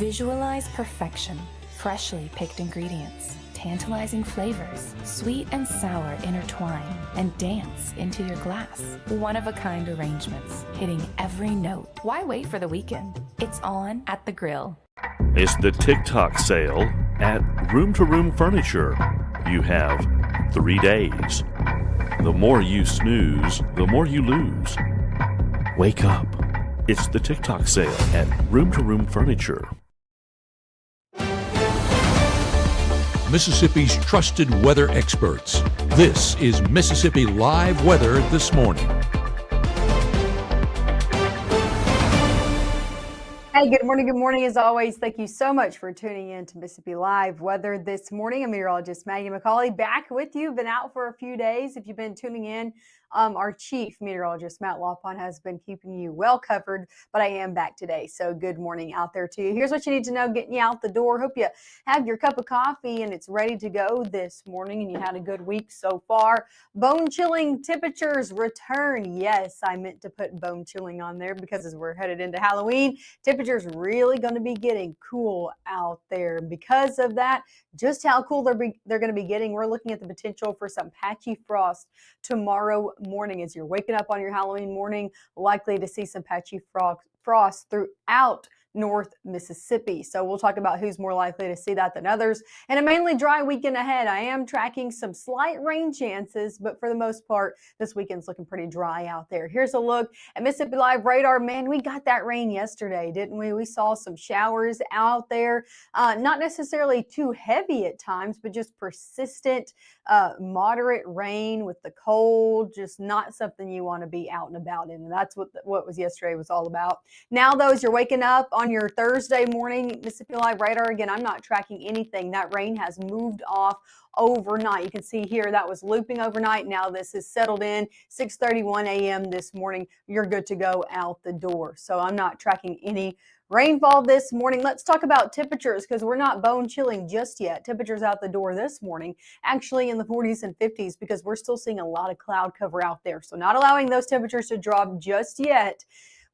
Visualize perfection, freshly picked ingredients, tantalizing flavors, sweet and sour intertwine, and dance into your glass. One-of-a-kind arrangements, hitting every note. Why wait for the weekend? It's on at the grill. It's the TikTok sale at Room to Room Furniture. You have 3 days. The more you snooze, the more you lose. Wake up. It's the TikTok sale at Room to Room Furniture. Mississippi's trusted weather experts. This is Mississippi Live Weather This Morning. Hey, good morning. Good morning. As always, thank you so much for tuning in to Mississippi Live Weather This Morning. I'm meteorologist Maggie McCauley back with you. Been out for a few days. If you've been tuning in, our chief meteorologist, Matt Lawpon, has been keeping you well covered, but I am back today. So good morning out there to you. Here's what you need to know getting you out the door. Hope you have your cup of coffee and it's ready to go this morning and you had a good week so far. Bone chilling temperatures return. Yes, I meant to put bone chilling on there because as we're headed into Halloween, temperatures really going to be getting cool out there. Because of that, just how cool they're going to be getting, we're looking at the potential for some patchy frost tomorrow morning. As you're waking up on your Halloween morning, likely to see some patchy frost throughout North Mississippi. So we'll talk about who's more likely to see that than others. And a mainly dry weekend ahead. I am tracking some slight rain chances, but for the most part, this weekend's looking pretty dry out there. Here's a look at Mississippi Live radar. Man, we got that rain yesterday, didn't we? We saw some showers out there. Not necessarily too heavy at times, but just persistent, moderate rain with the cold. Just not something you want to be out and about in. And that's what was yesterday was all about. Now, though, as you're waking up on your Thursday morning, Mississippi Live radar, again, I'm not tracking anything. That rain has moved off overnight. You can see here that was looping overnight. Now this is settled in 6:31 a.m. this morning. You're good to go out the door. So I'm not tracking any rainfall this morning. Let's talk about temperatures because we're not bone chilling just yet. Temperatures out the door this morning, actually in the 40s and 50s because we're still seeing a lot of cloud cover out there. So not allowing those temperatures to drop just yet.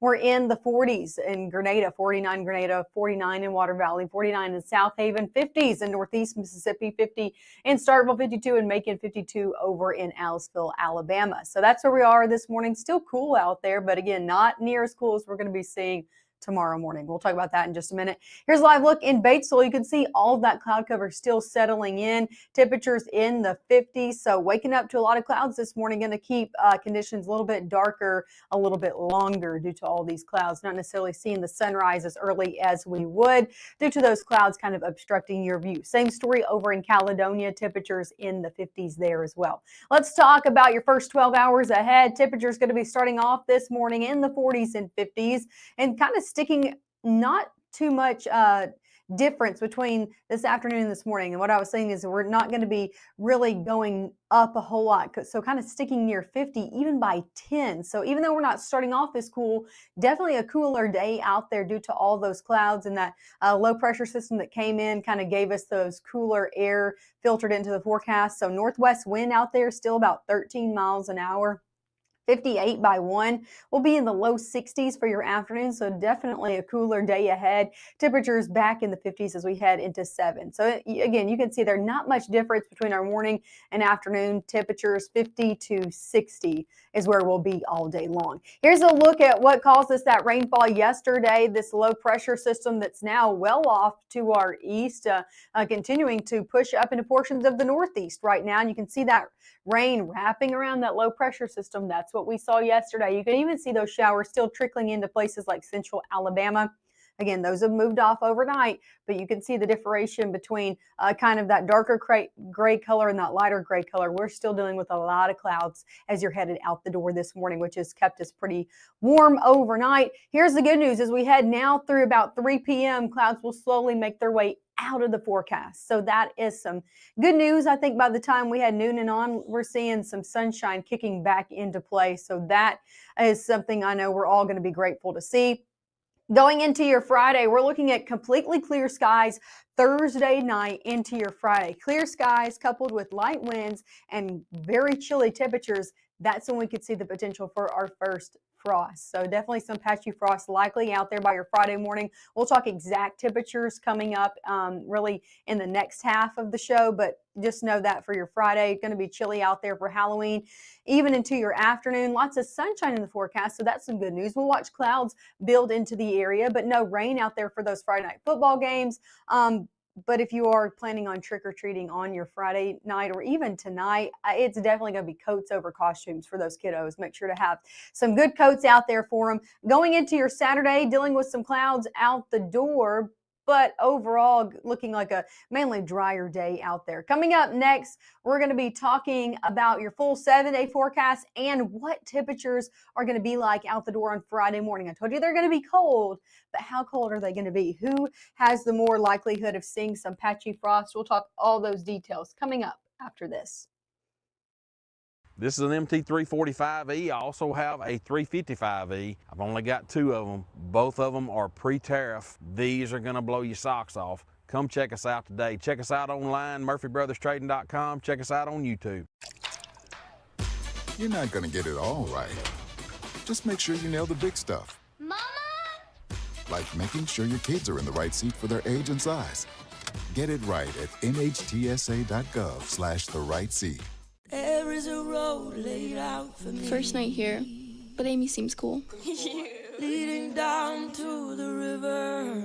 We're in the 40s in Grenada, 49 Grenada, 49 in Water Valley, 49 in South Haven, 50s in Northeast Mississippi, 50 in Starkville, 52 in Macon, 52 over in Aliceville, Alabama. So that's where we are this morning. Still cool out there, but again, not near as cool as we're going to be seeing tomorrow morning. We'll talk about that in just a minute. Here's a live look in Batesville. You can see all of that cloud cover still settling in. Temperatures in the 50s. So waking up to a lot of clouds this morning, going to keep conditions a little bit darker, a little bit longer due to all these clouds. Not necessarily seeing the sunrise as early as we would due to those clouds kind of obstructing your view. Same story over in Caledonia. Temperatures in the 50s there as well. Let's talk about your first 12 hours ahead. Temperatures going to be starting off this morning in the 40s and 50s and kind of sticking not too much difference between this afternoon and this morning. And what I was saying is we're not going to be really going up a whole lot. So kind of sticking near 50, even by 10. So even though we're not starting off this cool, definitely a cooler day out there due to all those clouds and that low pressure system that came in kind of gave us those cooler air filtered into the forecast. So northwest wind out there still about 13 miles an hour. 58 by 1. We'll be in the low 60s for your afternoon, so definitely a cooler day ahead. Temperatures back in the 50s as we head into 7. So again, you can see there's not much difference between our morning and afternoon temperatures. 50 to 60 is where we'll be all day long. Here's a look at what caused us that rainfall yesterday. This low pressure system that's now well off to our east, continuing to push up into portions of the northeast right now. And you can see that rain wrapping around that low pressure system. That's what we saw yesterday. You can even see those showers still trickling into places like central Alabama. Again, those have moved off overnight, but you can see the differentiation between kind of that darker gray color and that lighter gray color. We're still dealing with a lot of clouds as you're headed out the door this morning, which has kept us pretty warm overnight. Here's the good news. As we head now through about 3 p.m., clouds will slowly make their way out of the forecast. So that is some good news. I think by the time we had noon and on, we're seeing some sunshine kicking back into play. So that is something I know we're all going to be grateful to see. Going into your Friday, we're looking at completely clear skies Thursday night into your Friday. Clear skies coupled with light winds and very chilly temperatures. That's when we could see the potential for our first frost. So definitely some patchy frost likely out there by your Friday morning. We'll talk exact temperatures coming up really in the next half of the show, but just know that for your Friday, it's going to be chilly out there for Halloween, even into your afternoon. Lots of sunshine in the forecast, so that's some good news. We'll watch clouds build into the area, but no rain out there for those Friday night football games. But if you are planning on trick-or-treating on your Friday night or even tonight, it's definitely going to be coats over costumes for those kiddos. Make sure to have some good coats out there for them. Going into your Saturday, dealing with some clouds out the door, but overall looking like a mainly drier day out there. Coming up next, we're going to be talking about your full 7-day forecast and what temperatures are going to be like out the door on Friday morning. I told you they're going to be cold, but how cold are they going to be? Who has the more likelihood of seeing some patchy frost? We'll talk all those details coming up after this. This is an MT345E. I also have a 355E. I've only got 2 of them. Both of them are pre-tariff. These are gonna blow your socks off. Come check us out today. Check us out online, murphybrotherstrading.com. Check us out on YouTube. You're not gonna get it all right. Just make sure you nail the big stuff. Mama! Like making sure your kids are in the right seat for their age and size. Get it right at nhtsa.gov/the right seat. There is a road laid out for me. First night here, but Amy seems cool. Leading down to the river.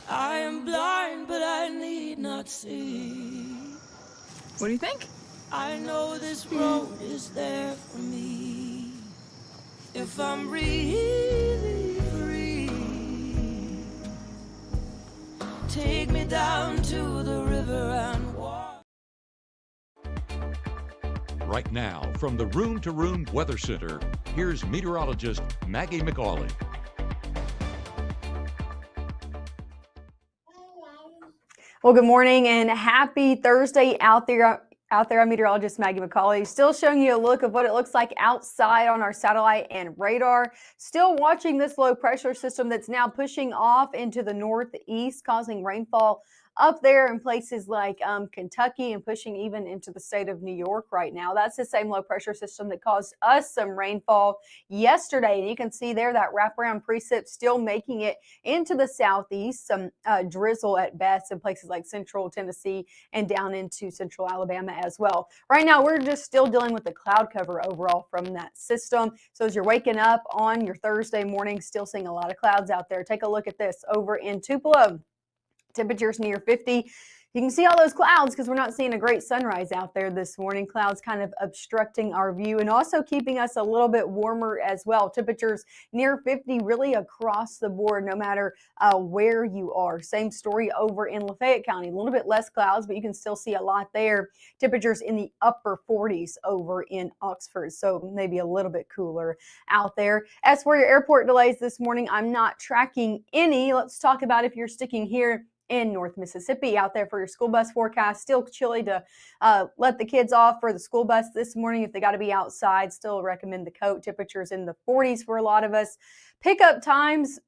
I am blind, but I need not see. What do you think? I know this road is there for me. If I'm really free, take me down to the river and walk. Right now, from the Room to Room Weather Center, here's meteorologist Maggie McCauley. Well, good morning and happy Thursday out there. I'm meteorologist Maggie McCauley, still showing you a look of what it looks like outside on our satellite and radar. Still watching this low pressure system that's now pushing off into the northeast, causing rainfall up there in places like Kentucky and pushing even into the state of New York right now. That's the same low pressure system that caused us some rainfall yesterday. And you can see there that wraparound precip still making it into the southeast, some drizzle at best in places like central Tennessee and down into central Alabama as well. Right now, we're just still dealing with the cloud cover overall from that system. So as you're waking up on your Thursday morning, still seeing a lot of clouds out there. Take a look at this over in Tupelo. Temperatures near 50. You can see all those clouds because we're not seeing a great sunrise out there this morning. Clouds kind of obstructing our view and also keeping us a little bit warmer as well. Temperatures near 50 really across the board, no matter where you are. Same story over in Lafayette County. A little bit less clouds, but you can still see a lot there. Temperatures in the upper 40s over in Oxford, so maybe a little bit cooler out there. As for your airport delays this morning, I'm not tracking any. Let's talk about if you're sticking here in North Mississippi out there for your school bus forecast. Still chilly to let the kids off for the school bus this morning if they got to be outside. Still recommend the coat. Temperatures in the 40s for a lot of us. Pickup times,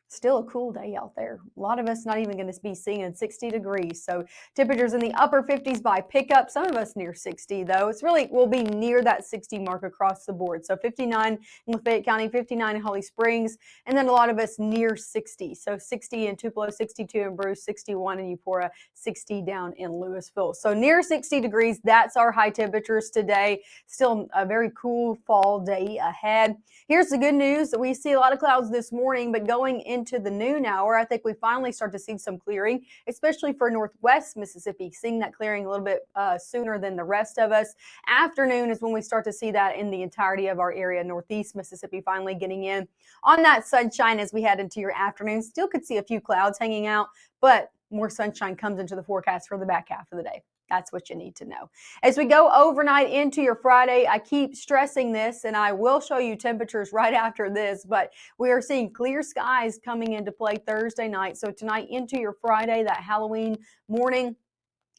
still a cool day out there. A lot of us not even going to be seeing 60 degrees. So temperatures in the upper 50s by pickup. Some of us near 60 though. It's really will be near that 60 mark across the board. So 59 in Lafayette County, 59 in Holly Springs, and then a lot of us near 60. So 60 in Tupelo, 62 in Bruce, 61 in Eupora, 60 down in Louisville. So near 60 degrees. That's our high temperatures today. Still a very cool fall day ahead. Here's the good news. We see a lot of clouds this morning, but going into the noon hour, I think we finally start to see some clearing, especially for northwest Mississippi, seeing that clearing a little bit sooner than the rest of us. Afternoon is when we start to see that in the entirety of our area. Northeast Mississippi finally getting in on that sunshine as we head into your afternoon. Still could see a few clouds hanging out, but more sunshine comes into the forecast for the back half of the day. That's what you need to know. As we go overnight into your Friday, I keep stressing this, and I will show you temperatures right after this, but we are seeing clear skies coming into play Thursday night. So tonight into your Friday, that Halloween morning,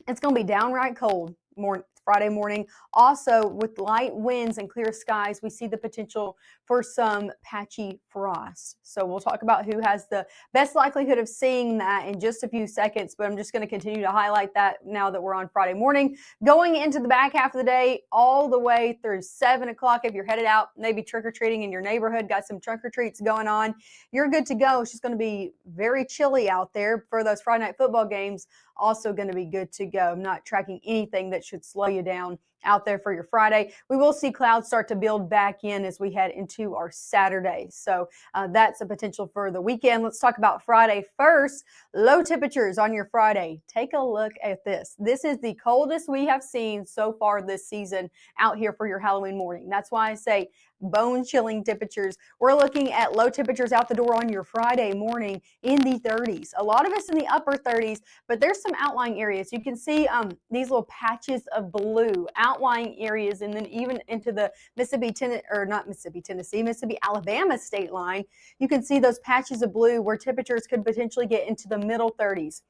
it's going to be downright cold. More Friday morning. Also, with light winds and clear skies, we see the potential for some patchy frost. So we'll talk about who has the best likelihood of seeing that in just a few seconds, but I'm just going to continue to highlight that now that we're on Friday morning. Going into the back half of the day, all the way through 7 o'clock, if you're headed out, maybe trick-or-treating in your neighborhood, got some trunk-or-treats going on, you're good to go. It's just going to be very chilly out there for those Friday night football games. Also going to be good to go. I'm not tracking anything that should slow you down out there for your Friday. We will see clouds start to build back in as we head into our Saturday. So that's a potential for the weekend. Let's talk about Friday first. Low temperatures on your Friday. Take a look at this. This is the coldest we have seen so far this season out here for your Halloween morning. That's why I say bone-chilling temperatures. We're looking at low temperatures out the door on your Friday morning in the 30s. A lot of us in the upper 30s, but there's some outlying areas. You can see these little patches of blue, outlying areas, and then even into the Mississippi, Alabama state line, you can see those patches of blue where temperatures could potentially get into the middle 30s.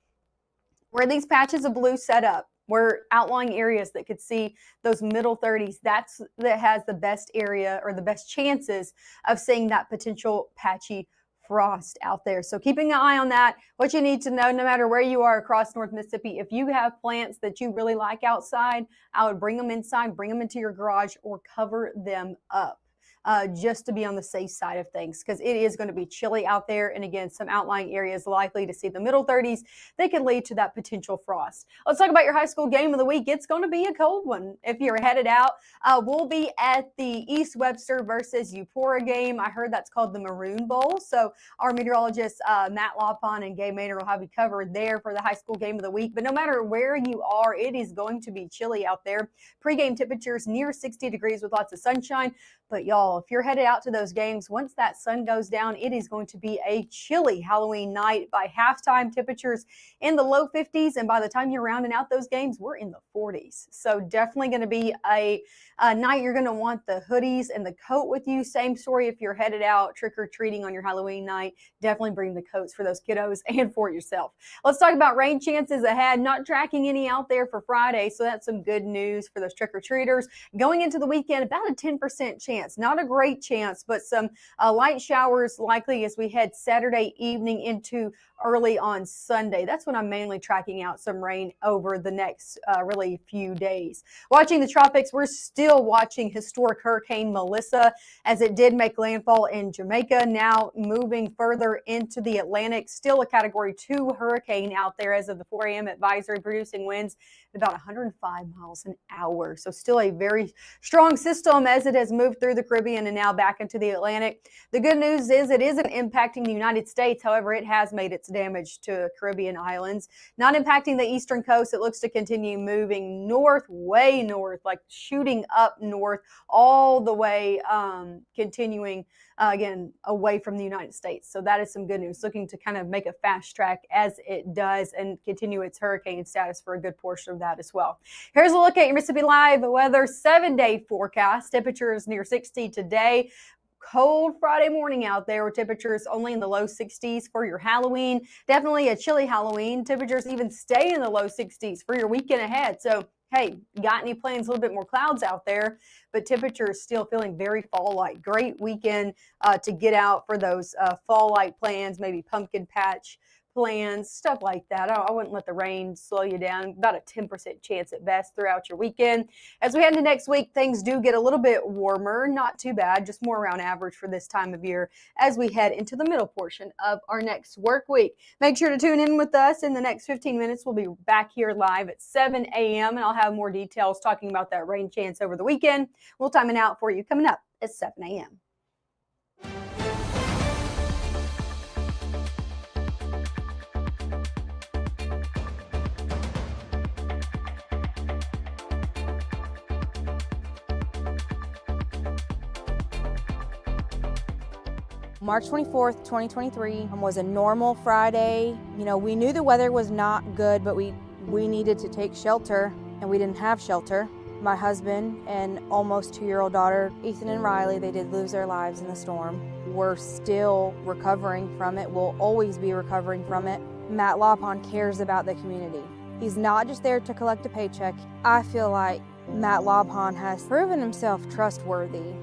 Where these patches of blue set up, where outlying areas that could see those middle 30s, that has the best area or the best chances of seeing that potential patchy frost out there. So keeping an eye on that. What you need to know, no matter where you are across North Mississippi, if you have plants that you really like outside, I would bring them inside, bring them into your garage, or cover them up. Just to be on the safe side of things, because it is going to be chilly out there. And again, some outlying areas likely to see the middle 30s. They can lead to that potential frost. Let's talk about your high school game of the week. It's going to be a cold one. If you're headed out, we'll be at the East Webster versus Eupora game. I heard that's called the Maroon Bowl. So our meteorologists, Matt Lawpon and Gabe Maynard, will have you covered there for the high school game of the week. But no matter where you are, it is going to be chilly out there. Pre-game temperatures near 60 degrees with lots of sunshine. But y'all, if you're headed out to those games, once that sun goes down, it is going to be a chilly Halloween night. By halftime, temperatures in the low 50s, and by the time you're rounding out those games, we're in the 40s. So definitely going to be a night you're going to want the hoodies and the coat with you. Same story if you're headed out trick-or-treating on your Halloween night. Definitely bring the coats for those kiddos and for yourself. Let's talk about rain chances ahead. Not tracking any out there for Friday, so that's some good news for those trick-or-treaters. Going into the weekend, about a 10% chance. Not a great chance, but some light showers likely as we head Saturday evening into early on Sunday. That's when I'm mainly tracking out some rain over the next really few days. Watching the tropics, we're still watching historic Hurricane Melissa as it did make landfall in Jamaica, now moving further into the Atlantic. Still a Category 2 hurricane out there as of the 4 a.m. advisory, producing winds at about 105 miles an hour. So still a very strong system as it has moved through the Caribbean and now back into the Atlantic. The good news is it isn't impacting the United States. However, it has made its damage to Caribbean islands. Not impacting the eastern coast. It looks to continue moving north, way north, like shooting up north, all the way continuing again away from the United States. So that is some good news. Looking to kind of make a fast track as it does and continue its hurricane status for a good portion of that as well. Here's a look at your Mississippi Live weather 7-day forecast. Temperatures near 60 today. Cold Friday morning out there with temperatures only in the low 60s for your Halloween. Definitely a chilly Halloween. Temperatures even stay in the low 60s for your weekend ahead. So, hey, got any plans? A little bit more clouds out there, but temperatures still feeling very fall-like. Great weekend to get out for those fall-like plans, maybe pumpkin patch plans, stuff like that. I wouldn't let the rain slow you down. About a 10% chance at best throughout your weekend. As we head into next week, things do get a little bit warmer. Not too bad, just more around average for this time of year as we head into the middle portion of our next work week. Make sure to tune in with us in the next 15 minutes. We'll be back here live at 7 a.m. and I'll have more details talking about that rain chance over the weekend. We'll time it out for you coming up at 7 a.m. March 24th, 2023 was a normal Friday. You know, we knew the weather was not good, but we needed to take shelter, and we didn't have shelter. My husband and almost 2-year-old daughter, Ethan and Riley, they did lose their lives in the storm. We're still recovering from it. We'll always be recovering from it. Matt Lawpon cares about the community. He's not just there to collect a paycheck. I feel like Matt Lobhan has proven himself trustworthy.